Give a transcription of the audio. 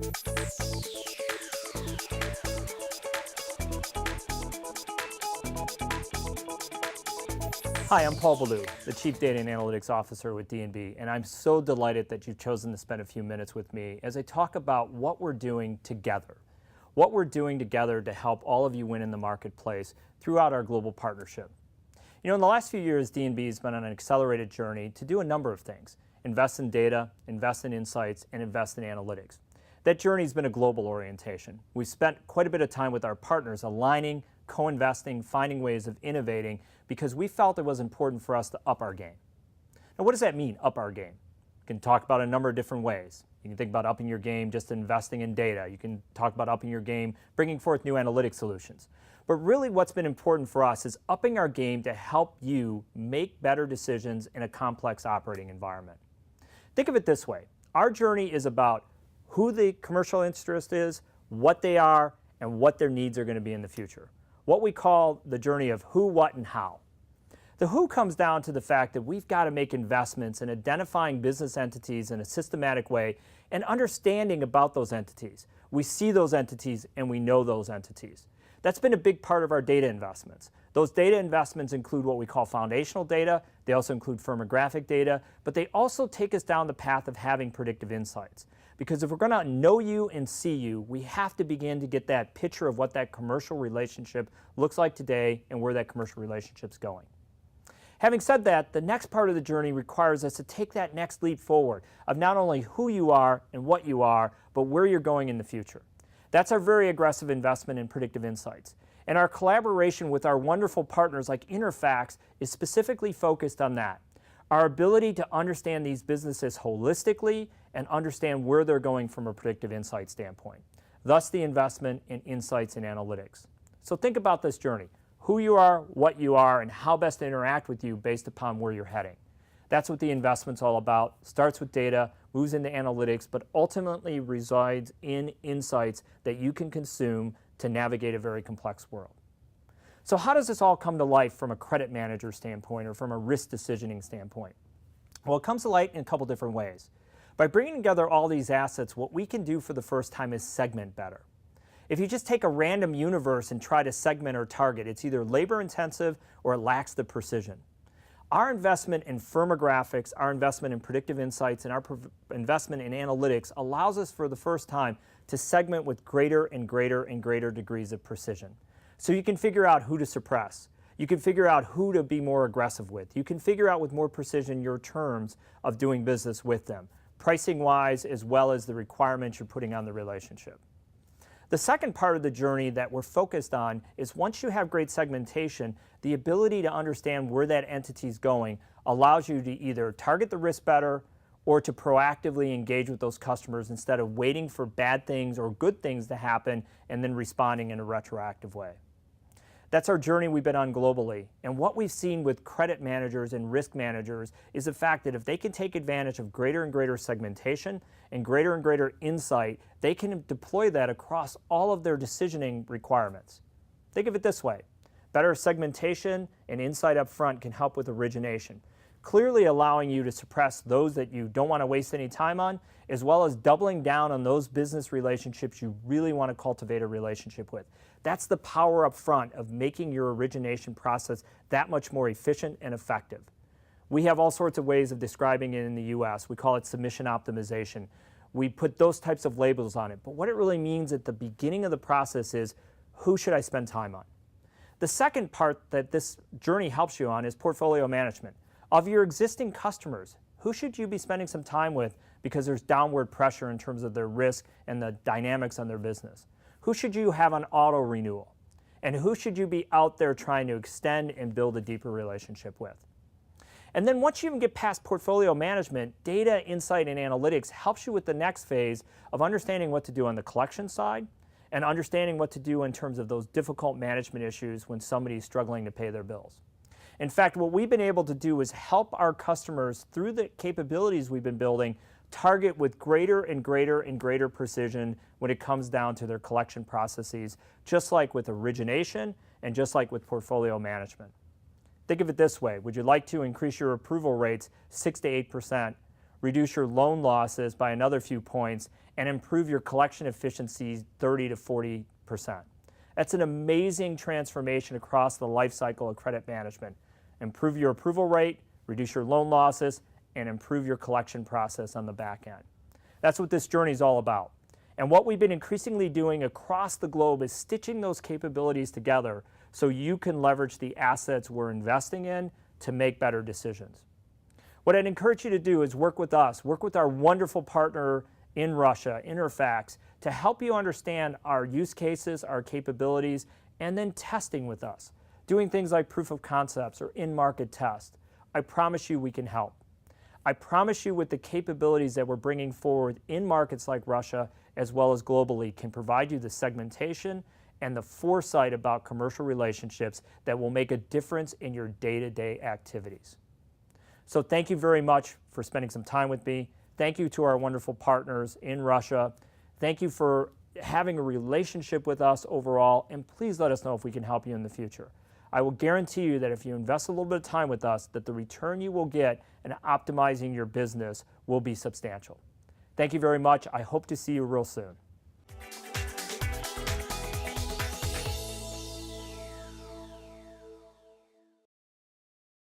Hi, I'm Paul Ballew, the Chief Data and Analytics Officer with D&B, and I'm so delighted that you've chosen to spend a few minutes with me as I talk about what we're doing together. What we're doing together to help all of you win in the marketplace throughout our global partnership. You know, in the last few years, D&B has been on an accelerated journey to do a number of things. Invest in data, invest in insights, and invest in analytics. That journey has been a global orientation. We've spent quite a bit of time with our partners aligning, co-investing, finding ways of innovating because we felt it was important for us to up our game. Now, what does that mean, up our game? You can talk about a number of different ways. You can think about upping your game just investing in data. You can talk about upping your game, bringing forth new analytic solutions. But really what's been important for us is upping our game to help you make better decisions in a complex operating environment. Think of it this way. Our journey is about who the commercial interest is, what they are, and what their needs are going to be in the future. What we call the journey of who, what, and how. The who comes down to the fact that we've got to make investments in identifying business entities in a systematic way and understanding about those entities. We see those entities and we know those entities. That's been a big part of our data investments. Those data investments include what we call foundational data. They also include firmographic data, but they also take us down the path of having predictive insights. Because if we're going to know you and see you, we have to begin to get that picture of what that commercial relationship looks like today and where that commercial relationship's going. Having said that, the next part of the journey requires us to take that next leap forward of not only who you are and what you are, but where you're going in the future. That's our very aggressive investment in predictive insights. And our collaboration with our wonderful partners like Interfax is specifically focused on that. Our ability to understand these businesses holistically and understand where they're going from a predictive insight standpoint. Thus the investment in insights and analytics. So think about this journey. Who you are, what you are, and how best to interact with you based upon where you're heading. That's what the investment's all about. Starts with data, moves into analytics, but ultimately resides in insights that you can consume to navigate a very complex world. So how does this all come to life from a credit manager standpoint or from a risk decisioning standpoint? Well, it comes to light in a couple different ways. By bringing together all these assets, what we can do for the first time is segment better. If you just take a random universe and try to segment or target, it's either labor intensive or it lacks the precision. Our investment in firmographics, our investment in predictive insights, and our investment in analytics allows us for the first time to segment with greater and greater and greater degrees of precision. So you can figure out who to suppress. You can figure out who to be more aggressive with. You can figure out with more precision your terms of doing business with them, pricing-wise as well as the requirements you're putting on the relationship. The second part of the journey that we're focused on is once you have great segmentation, the ability to understand where that entity is going allows you to either target the risk better or to proactively engage with those customers instead of waiting for bad things or good things to happen and then responding in a retroactive way. That's our journey we've been on globally. And what we've seen with credit managers and risk managers is the fact that if they can take advantage of greater and greater segmentation and greater insight, they can deploy that across all of their decisioning requirements. Think of it this way. Better segmentation and insight up front can help with origination, clearly allowing you to suppress those that you don't want to waste any time on, as well as doubling down on those business relationships you really want to cultivate a relationship with. That's the power up front of making your origination process that much more efficient and effective. We have all sorts of ways of describing it in the US. We call it submission optimization. We put those types of labels on it. But what it really means at the beginning of the process is, who should I spend time on? The second part that this journey helps you on is portfolio management. Of your existing customers, who should you be spending some time with because there's downward pressure in terms of their risk and the dynamics on their business? Who should you have on auto renewal? And who should you be out there trying to extend and build a deeper relationship with? And then once you even get past portfolio management, data, insight, and analytics helps you with the next phase of understanding what to do on the collection side and understanding what to do in terms of those difficult management issues when somebody's struggling to pay their bills. In fact, what we've been able to do is help our customers through the capabilities we've been building target with greater and greater precision when it comes down to their collection processes, just like with origination and just like with portfolio management. Think of it this way. Would you like to increase your approval rates 6 to 8%, reduce your loan losses by another few points, and improve your collection efficiency 30 to 40%. That's an amazing transformation across the life cycle of credit management. Improve your approval rate, reduce your loan losses, and improve your collection process on the back end. That's what this journey is all about. And what we've been increasingly doing across the globe is stitching those capabilities together so you can leverage the assets we're investing in to make better decisions. What I'd encourage you to do is work with us, work with our wonderful partner in Russia, Interfax, to help you understand our use cases, our capabilities, and then testing with us, doing things like proof of concepts or in-market tests. I promise you we can help. I promise you with the capabilities that we're bringing forward in markets like Russia as well as globally can provide you the segmentation and the foresight about commercial relationships that will make a difference in your day-to-day activities. So thank you very much for spending some time with me. Thank you to our wonderful partners in Russia. Thank you for having a relationship with us overall, and please let us know if we can help you in the future. I will guarantee you that if you invest a little bit of time with us, that the return you will get in optimizing your business will be substantial. Thank you very much. I hope to see you real soon.